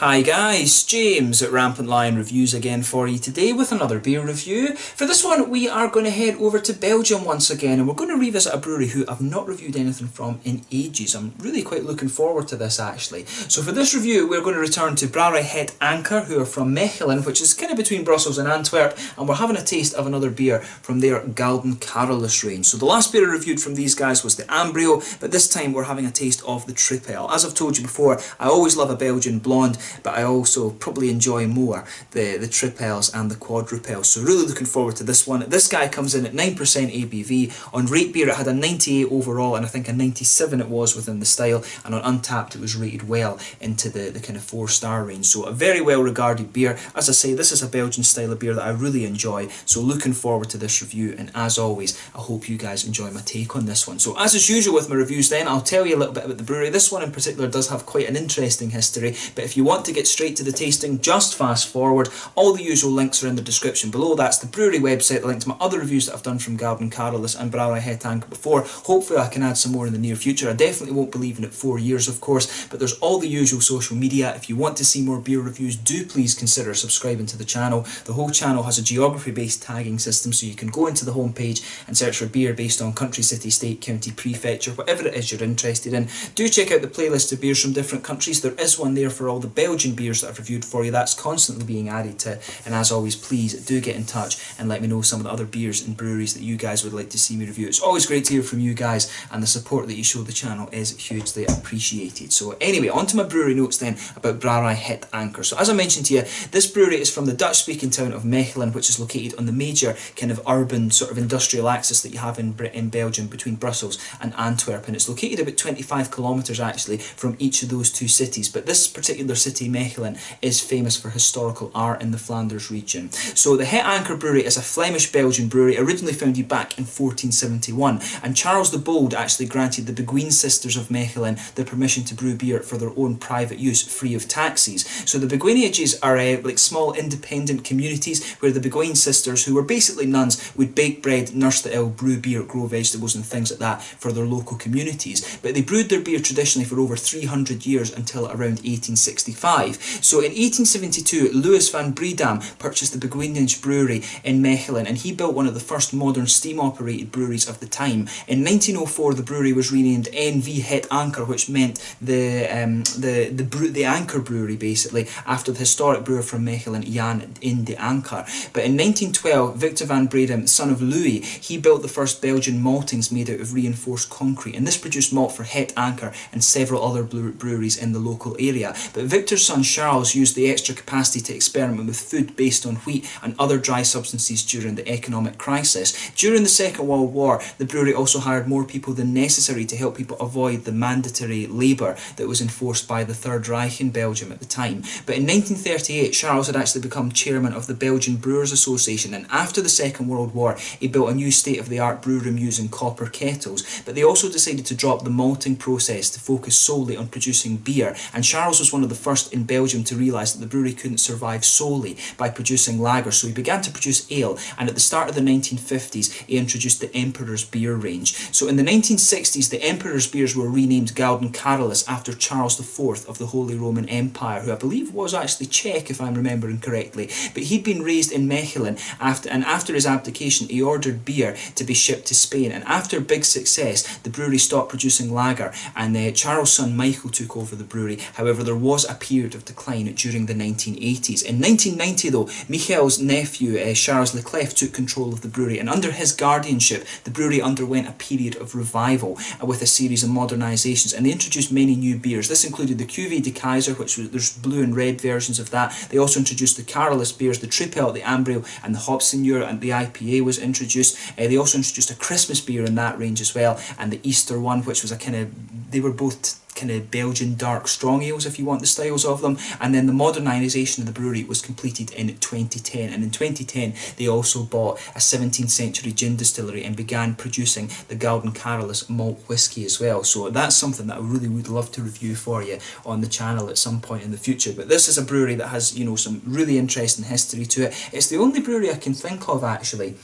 Hi guys, James at RampantLionReviews again for you today with another beer review. For this one we are going to head over to Belgium once again, and we're going to revisit a brewery who I've not reviewed anything from in ages. I'm really quite looking forward to this actually. So for this review we're going to return to Brouwerij Het Anker, who are from Mechelen, which is kind of between Brussels and Antwerp, and we're having a taste of another beer from their Gouden Carolus range. So the last beer I reviewed from these guys was the Ambryo, but this time we're having a taste of the Tripel. As I've told you before, I always love a Belgian blonde, but I also probably enjoy more the tripels and the quadrupels. So really looking forward to this one. This guy comes in at 9% ABV. On Rate Beer it had a 98 overall, and I think a 97 it was within the style, and on Untappd it was rated well into the kind of 4-star range. So a very well regarded beer. As I say, this is a Belgian style of beer that I really enjoy, so looking forward to this review, and as always I hope you guys enjoy my take on this one. So as is usual with my reviews then, I'll tell you a little bit about the brewery. This one in particular does have quite an interesting history, but if you want to get straight to the tasting, just fast forward. All the usual links are in the description below. That's the brewery website, the link to my other reviews that I've done from Gouden Carolus and Brouwerij Het Anker before. Hopefully I can add some more in the near future. I definitely won't be leaving it 4 years, of course, but there's all the usual social media. If you want to see more beer reviews, do please consider subscribing to the channel. The whole channel has a geography-based tagging system, so you can go into the homepage and search for beer based on country, city, state, county, prefecture, whatever it is you're interested in. Do check out the playlist of beers from different countries. There is one there for all the Belgian beers that I've reviewed for you. That's constantly being added to, and as always, please do get in touch and let me know some of the other beers and breweries that you guys would like to see me review. It's always great to hear from you guys, and the support that you show the channel is hugely appreciated. So anyway, on to my brewery notes then about Brouwerij Het Anker. So as I mentioned to you, this brewery is from the Dutch-speaking town of Mechelen, which is located on the major kind of urban sort of industrial axis that you have in Belgium between Brussels and Antwerp, and it's located about 25 kilometres actually from each of those two cities. But this particular city, Mechelen, is famous for historical art in the Flanders region. So the Het Anker brewery is a Flemish-Belgian brewery originally founded back in 1471, and Charles the Bold actually granted the Beguine sisters of Mechelen the permission to brew beer for their own private use free of taxes. So the Beguineages are like small independent communities where the Beguine sisters, who were basically nuns, would bake bread, nurse the ill, brew beer, grow vegetables and things like that for their local communities. But they brewed their beer traditionally for over 300 years until around 1865. So in 1872, Louis van Bredam purchased the Beguineage brewery in Mechelen, and he built one of the first modern steam-operated breweries of the time. In 1904, the brewery was renamed NV Het Anker, which meant the Anker brewery, basically, after the historic brewer from Mechelen, Jan in de Anker. But in 1912, Victor van Bredam, son of Louis, he built the first Belgian maltings made out of reinforced concrete, and this produced malt for Het Anker and several other breweries in the local area. But Victor's son Charles used the extra capacity to experiment with food based on wheat and other dry substances during the economic crisis. During the Second World War, the brewery also hired more people than necessary to help people avoid the mandatory labour that was enforced by the Third Reich in Belgium at the time. But in 1938, Charles had actually become chairman of the Belgian Brewers Association, and after the Second World War, he built a new state-of-the-art brew room using copper kettles. But they also decided to drop the malting process to focus solely on producing beer, and Charles was one of the first in Belgium to realise that the brewery couldn't survive solely by producing lager, so he began to produce ale, and at the start of the 1950s he introduced the Emperor's beer range. So in the 1960s the Emperor's beers were renamed Gouden Carolus after Charles IV of the Holy Roman Empire, who I believe was actually Czech if I'm remembering correctly. But he'd been raised in Mechelen, after his abdication he ordered beer to be shipped to Spain, and after big success the brewery stopped producing lager, and Charles' son Michael took over the brewery. However, there was a period of decline during the 1980s. In 1990 though, Michel's nephew Charles Leclerc took control of the brewery, and under his guardianship the brewery underwent a period of revival with a series of modernisations, and they introduced many new beers. This included the Cuvée de Kaiser, which was, there's blue and red versions of that. They also introduced the Carolus beers, the Tripel, the Ambryo and the Hopseigneur, and the IPA was introduced. They also introduced a Christmas beer in that range as well, and the Easter one, which was a kind of, they were both kind of Belgian dark strong ales if you want the styles of them. And then the modernisation of the brewery was completed in 2010, and in 2010 they also bought a 17th century gin distillery and began producing the Gouden Carolus malt whisky as well. So that's something that I really would love to review for you on the channel at some point in the future. But this is a brewery that has, you know, some really interesting history to it. It's the only brewery I can think of actually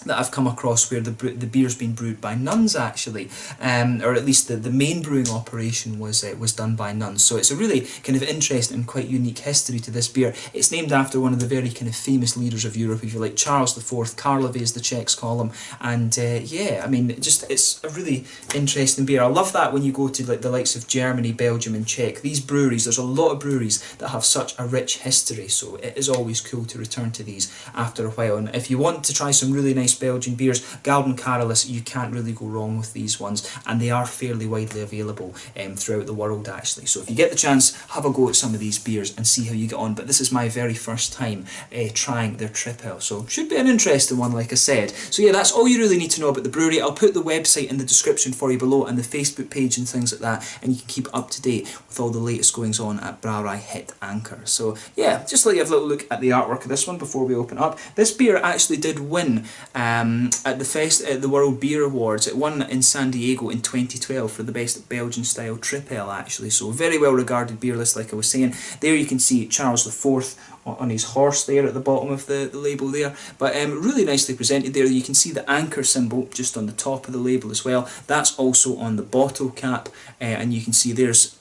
that I've come across where the beer's been brewed by nuns actually, or at least the main brewing operation was done by nuns. So it's a really kind of interesting and quite unique history to this beer. It's named after one of the very kind of famous leaders of Europe, if you like, Charles IV, Karlovy as the Czechs call him, and yeah, I mean, it's a really interesting beer. I love that when you go to like the likes of Germany, Belgium and Czech, these breweries, there's a lot of breweries that have such a rich history, so it is always cool to return to these after a while. And if you want to try some really nice Belgian beers, Gouden Carolus, you can't really go wrong with these ones, and they are fairly widely available throughout the world actually. So if you get the chance, have a go at some of these beers and see how you get on. But this is my very first time trying their Tripel, so should be an interesting one, like I said. So yeah, that's all you really need to know about the brewery. I'll put the website in the description for you below, and the Facebook page and things like that, and you can keep up to date with all the latest goings on at Brouwerij Het Anker. So yeah, just let you have a little look at the artwork of this one before we open up. This beer actually did win at the World Beer Awards. It won in San Diego in 2012 for the best Belgian style Tripel actually, so very well regarded beer list, like I was saying. There you can see Charles IV on his horse there at the bottom of the label there, but really nicely presented there. You can see the anchor symbol just on the top of the label as well. That's also on the bottle cap, and you can see there's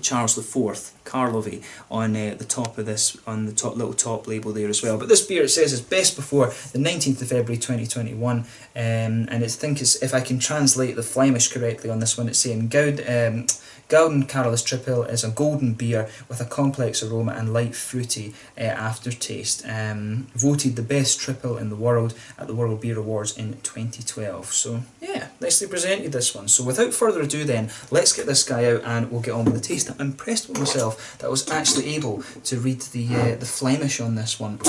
Charles IV, Karlovy, on the top of this, on the little top label there as well. But this beer, it says, is best before the 19th of February 2021, and I think it's, if I can translate the Flemish correctly on this one, it's saying Gouden Carolus Tripel is a golden beer with a complex aroma and light fruity aftertaste. Voted the best Tripel in the world at the World Beer Awards in 2012. So yeah, nicely presented this one. So without further ado then, let's get this guy out and we'll get on with the taste. I'm impressed with myself that I was actually able to read the Flemish on this one.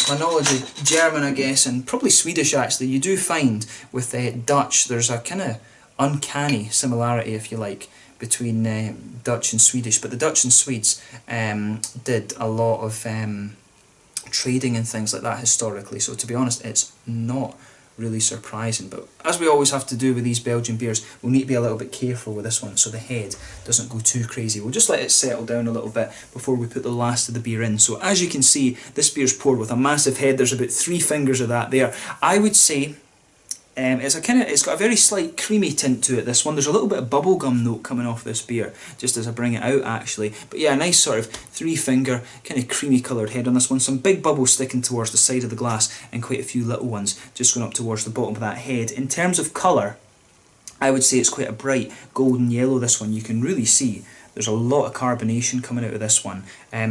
My knowledge of German, I guess, and probably Swedish actually, you do find with Dutch there's a kind of uncanny similarity, if you like, between Dutch and Swedish, but the Dutch and Swedes did a lot of trading and things like that historically, so to be honest, it's not really surprising. But as we always have to do with these Belgian beers, we'll need to be a little bit careful with this one so the head doesn't go too crazy. We'll just let it settle down a little bit before we put the last of the beer in. So as you can see, this beer's poured with a massive head. There's about 3 fingers of that there. I would say it's got a very slight creamy tint to it, this one. There's a little bit of bubblegum note coming off this beer, just as I bring it out actually. But yeah, a nice sort of 3 finger, kind of creamy coloured head on this one. Some big bubbles sticking towards the side of the glass and quite a few little ones just going up towards the bottom of that head. In terms of colour, I would say it's quite a bright golden yellow, this one. You can really see there's a lot of carbonation coming out of this one.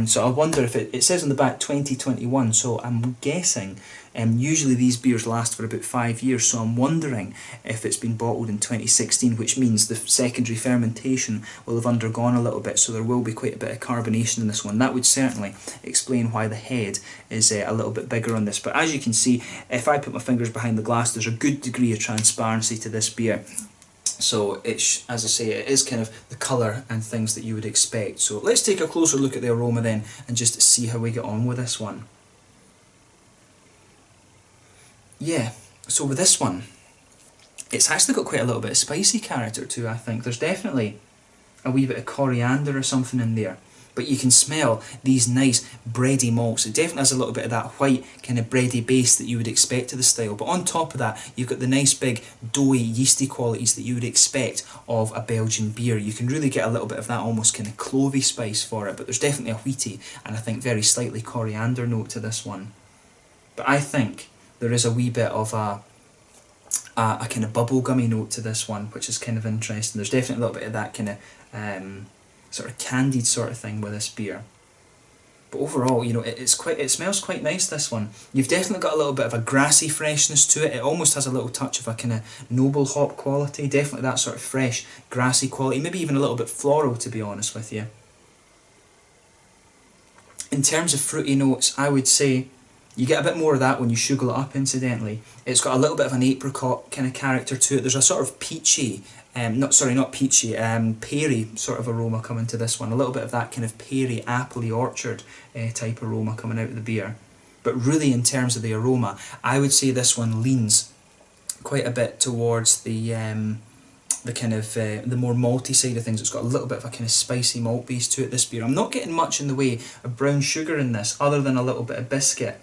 So I wonder if it says on the back 2021, so I'm guessing usually these beers last for about 5 years, so I'm wondering if it's been bottled in 2016, which means the secondary fermentation will have undergone a little bit, so there will be quite a bit of carbonation in this one. That would certainly explain why the head is a little bit bigger on this. But as you can see, if I put my fingers behind the glass, there's a good degree of transparency to this beer. So it's, as I say, it is kind of the colour and things that you would expect. So let's take a closer look at the aroma then and just see how we get on with this one. Yeah, so with this one, it's actually got quite a little bit of spicy character too, I think. There's definitely a wee bit of coriander or something in there. But you can smell these nice bready malts. It definitely has a little bit of that white kind of bready base that you would expect to the style. But on top of that, you've got the nice big doughy, yeasty qualities that you would expect of a Belgian beer. You can really get a little bit of that almost kind of clovey spice for it. But there's definitely a wheaty and I think very slightly coriander note to this one. But I think there is a wee bit of a kind of bubblegummy note to this one, which is kind of interesting. There's definitely a little bit of that kind of sort of candied sort of thing with this beer. But overall, you know, it smells quite nice, this one. You've definitely got a little bit of a grassy freshness to it. It almost has a little touch of a kind of noble hop quality. Definitely that sort of fresh, grassy quality. Maybe even a little bit floral, to be honest with you. In terms of fruity notes, I would say you get a bit more of that when you sugar it up, incidentally. It's got a little bit of an apricot kind of character to it. There's a sort of peachy, not peachy, peary sort of aroma coming to this one. A little bit of that kind of peary, appley orchard type aroma coming out of the beer. But really, in terms of the aroma, I would say this one leans quite a bit towards the kind of the more malty side of things. It's got a little bit of a kind of spicy malt base to it, this beer. I'm not getting much in the way of brown sugar in this, other than a little bit of biscuit.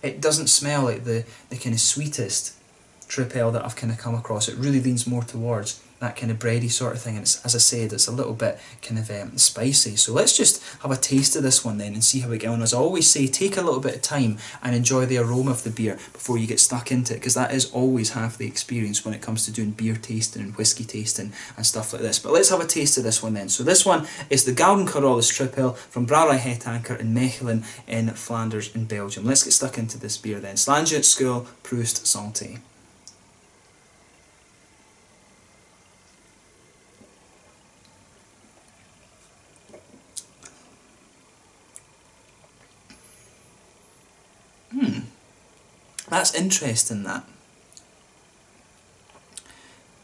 it doesn't smell like the kind of sweetest Tripel that I've kind of come across. It really leans more towards that kind of bready sort of thing, and it's, as I said, it's a little bit kind of spicy. So let's just have a taste of this one then and see how we get on. As I always say, take a little bit of time and enjoy the aroma of the beer before you get stuck into it, because that is always half the experience when it comes to doing beer tasting and whiskey tasting and stuff like this. But let's have a taste of this one then. So this one is the Gouden Carolus Tripel from Brouwerij Het Anker in Mechelen in Flanders in Belgium. Let's get stuck into this beer then. Slange, Skål, Prost, Santé. That's interesting, that,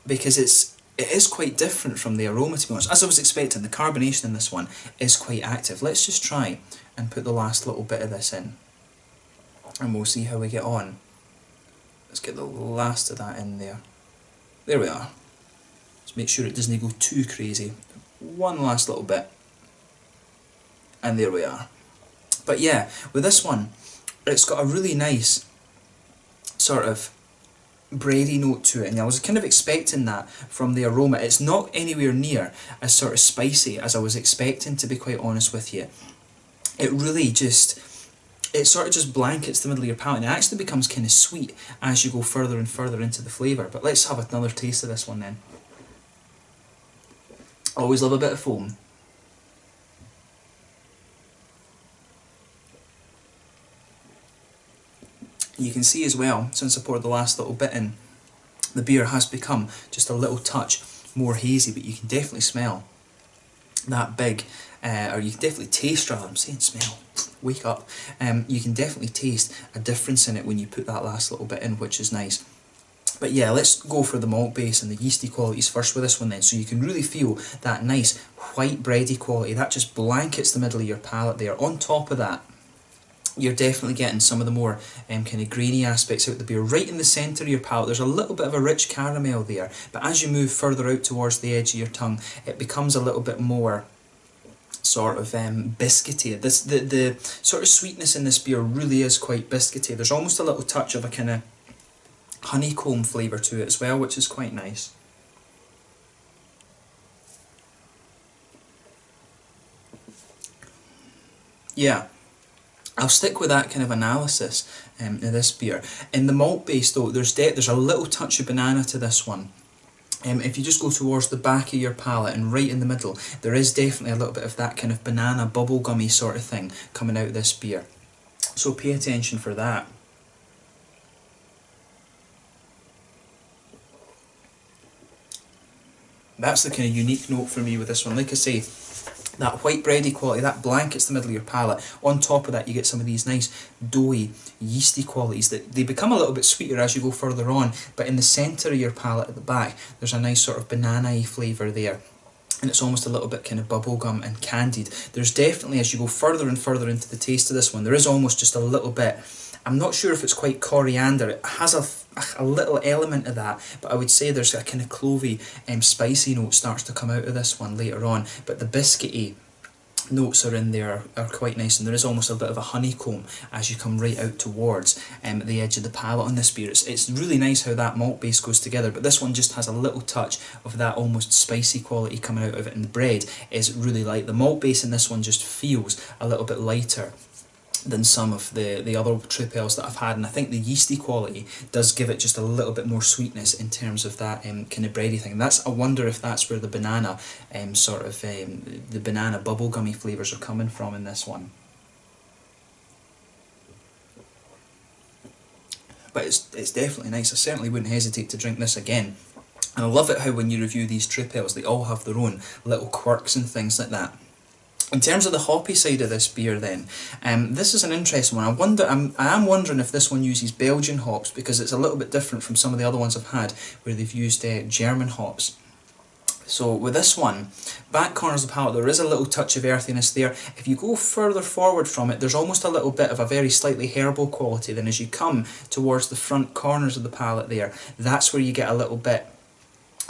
because it is quite different from the aroma, to be honest. As I was expecting, the carbonation in this one is quite active. Let's just try and put the last little bit of this in, and we'll see how we get on. Let's get the last of that in there. There we are. Let's make sure it doesn't go too crazy. One last little bit, and there we are. But yeah, with this one, it's got a really nice sort of bready note to it, and I was kind of expecting that from the aroma. It's not anywhere near as sort of spicy as I was expecting, to be quite honest with you. It really just, it sort of just blankets the middle of your palate, and it actually becomes kind of sweet as you go further and further into the flavour. But let's have another taste of this one then. Always love a bit of foam. You can see as well, since I poured the last little bit in, the beer has become just a little touch more hazy, but you can definitely smell that big, or you can definitely taste, rather, I'm saying smell, wake up. You can definitely taste a difference in it when you put that last little bit in, which is nice. But yeah, let's go for the malt base and the yeasty qualities first with this one then. So you can really feel that nice white bready quality, that just blankets the middle of your palate there. On top of that, you're definitely getting some of the more kind of grainy aspects out the beer. Right in the centre of your palate, there's a little bit of a rich caramel there, but as you move further out towards the edge of your tongue, it becomes a little bit more sort of biscuity. The sort of sweetness in this beer really is quite biscuity. There's almost a little touch of a kind of honeycomb flavour to it as well, which is quite nice. Yeah, I'll stick with that kind of analysis in this beer. In the malt base though, there's a little touch of banana to this one. If you just go towards the back of your palate and right in the middle, there is definitely a little bit of that kind of banana bubblegummy sort of thing coming out of this beer. So pay attention for that. That's the kind of unique note for me with this one. Like I say, that white bready quality, that blankets the middle of your palate. On top of that, you get some of these nice doughy, yeasty qualities that they become a little bit sweeter as you go further on, but in the centre of your palate at the back, there's a nice sort of banana-y flavour there. And it's almost a little bit kind of bubblegum and candied. There's definitely, as you go further and further into the taste of this one, there is almost just a little bit, I'm not sure if it's quite coriander, it has a little element of that, but I would say there's a kind of clovey, spicy note starts to come out of this one later on, but the biscuity notes are in there are quite nice, and there is almost a bit of a honeycomb as you come right out towards the edge of the palate on this beer. It's really nice how that malt base goes together, but this one just has a little touch of that almost spicy quality coming out of it, and the bread is really light. The malt base in this one just feels a little bit lighter than some of the other tripels that I've had, and I think the yeasty quality does give it just a little bit more sweetness in terms of that kind of bready thing. I wonder if that's where the banana the banana bubblegummy flavours are coming from in this one. But it's definitely nice. I certainly wouldn't hesitate to drink this again. And I love it how when you review these tripels, they all have their own little quirks and things like that. In terms of the hoppy side of this beer then, this is an interesting one. I am wondering if this one uses Belgian hops, because it's a little bit different from some of the other ones I've had where they've used German hops. So with this one, back corners of the palate, there is a little touch of earthiness there. If you go further forward from it, there's almost a little bit of a very slightly herbal quality. Then as you come towards the front corners of the palate there, that's where you get a little bit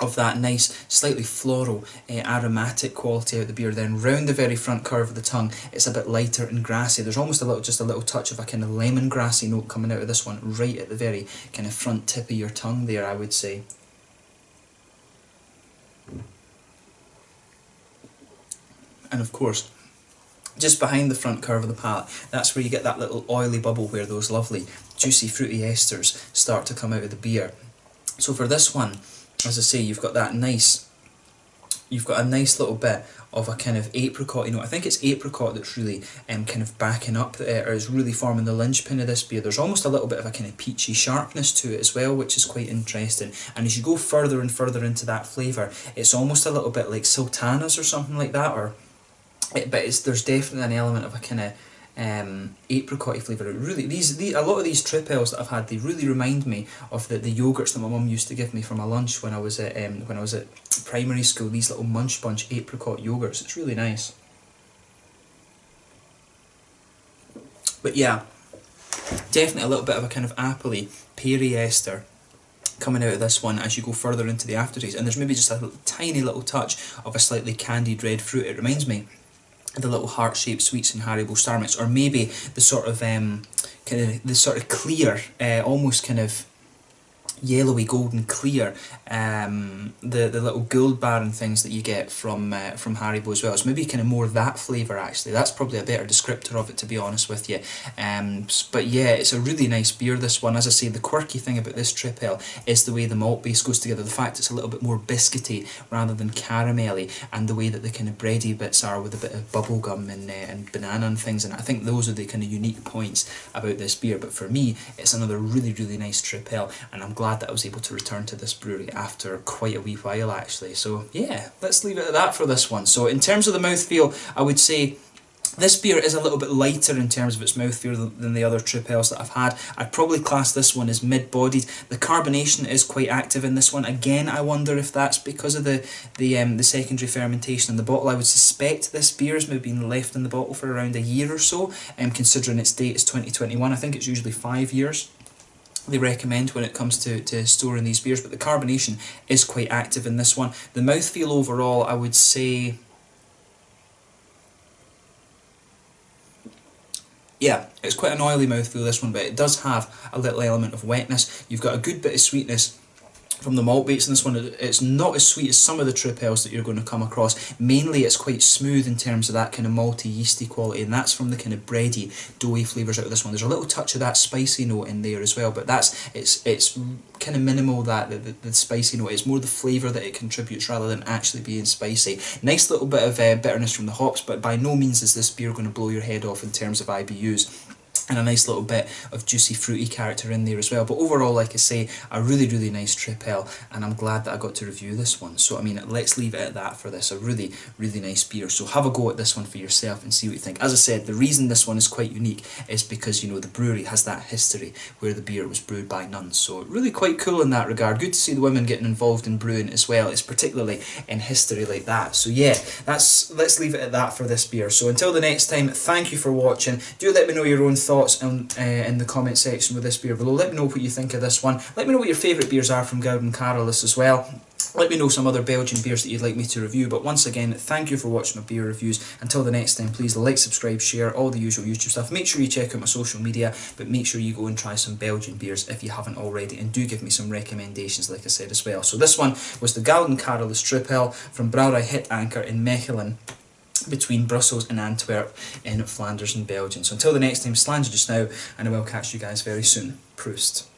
of that nice, slightly floral, aromatic quality out of the beer. Then round the very front curve of the tongue, it's a bit lighter and grassy. There's almost just a little touch of a kind of lemongrassy note coming out of this one, right at the very kind of front tip of your tongue there, I would say. And of course, just behind the front curve of the palate, that's where you get that little oily bubble where those lovely, juicy, fruity esters start to come out of the beer. So for this one, as I say, you've got a nice little bit of a kind of apricot, I think it's apricot that's really kind of backing up, or is really forming the linchpin of this beer. There's almost a little bit of a kind of peachy sharpness to it as well, which is quite interesting. And as you go further and further into that flavour, it's almost a little bit like sultanas or something like that, but there's definitely an element of a kind of apricot flavour. Really, a lot of these tripels that I've had, they really remind me of the yogurts that my mum used to give me for my lunch when I was at primary school. These little Munch Bunch apricot yogurts. It's really nice. But yeah, definitely a little bit of a kind of appley, peary ester coming out of this one as you go further into the aftertaste, and there's maybe just a tiny little touch of a slightly candied red fruit. It reminds me the little heart-shaped sweets in Haribo Star Mix, or maybe the sort of clear, almost kind of yellowy golden clear, the little Gold Baron things that you get from Haribo as well. So maybe kind of more that flavour actually. That's probably a better descriptor of it, to be honest with you. But yeah, it's a really nice beer, this one. As I say, the quirky thing about this Tripel is the way the malt base goes together. The fact it's a little bit more biscuity rather than caramelly, and the way that the kind of bready bits are with a bit of bubblegum and banana and things. And I think those are the kind of unique points about this beer. But for me, it's another really, really nice Tripel, and I'm glad that I was able to return to this brewery after quite a wee while actually. So yeah, let's leave it at that for this one. So in terms of the mouthfeel, I would say this beer is a little bit lighter in terms of its mouthfeel than the other Tripels that I've had. I'd probably class this one as mid-bodied. The carbonation is quite active in this one. Again, I wonder if that's because of the secondary fermentation in the bottle. I would suspect this beer has maybe been left in the bottle for around a year or so, considering its date is 2021. I think it's usually 5 years they recommend when it comes to storing these beers, but the carbonation is quite active in this one. The mouthfeel overall, I would say, yeah, it's quite an oily mouthfeel, this one, but it does have a little element of wetness. You've got a good bit of sweetness from the malt base in this one. It's not as sweet as some of the Tripels that you're going to come across. Mainly it's quite smooth in terms of that kind of malty, yeasty quality, and that's from the kind of bready, doughy flavours out of this one. There's a little touch of that spicy note in there as well, but it's kind of minimal, that the spicy note. It's more the flavour that it contributes rather than actually being spicy. Nice little bit of bitterness from the hops, but by no means is this beer going to blow your head off in terms of IBUs. And a nice little bit of juicy fruity character in there as well. But overall, like I say, a really, really nice Tripel, and I'm glad that I got to review this one. So I mean, let's leave it at that for this. A really, really nice beer. So have a go at this one for yourself and see what you think. As I said, the reason this one is quite unique is because, the brewery has that history where the beer was brewed by nuns. So really quite cool in that regard. Good to see the women getting involved in brewing as well. It's particularly in history like that. So yeah, let's leave it at that for this beer. So until the next time, thank you for watching. Do let me know your own thoughts in the comment section with this beer below. Let me know what you think of this one. Let me know what your favourite beers are from Gouden Carolus as well. Let me know some other Belgian beers that you'd like me to review. But once again, thank you for watching my beer reviews. Until the next time, please like, subscribe, share, all the usual YouTube stuff. Make sure you check out my social media, but make sure you go and try some Belgian beers if you haven't already, and do give me some recommendations, like I said as well. So this one was the Gouden Carolus Tripel from Brouwerij Het Anker in Mechelen, between Brussels and Antwerp in Flanders in Belgium. So until the next time, slange just now, and I will catch you guys very soon. Proust.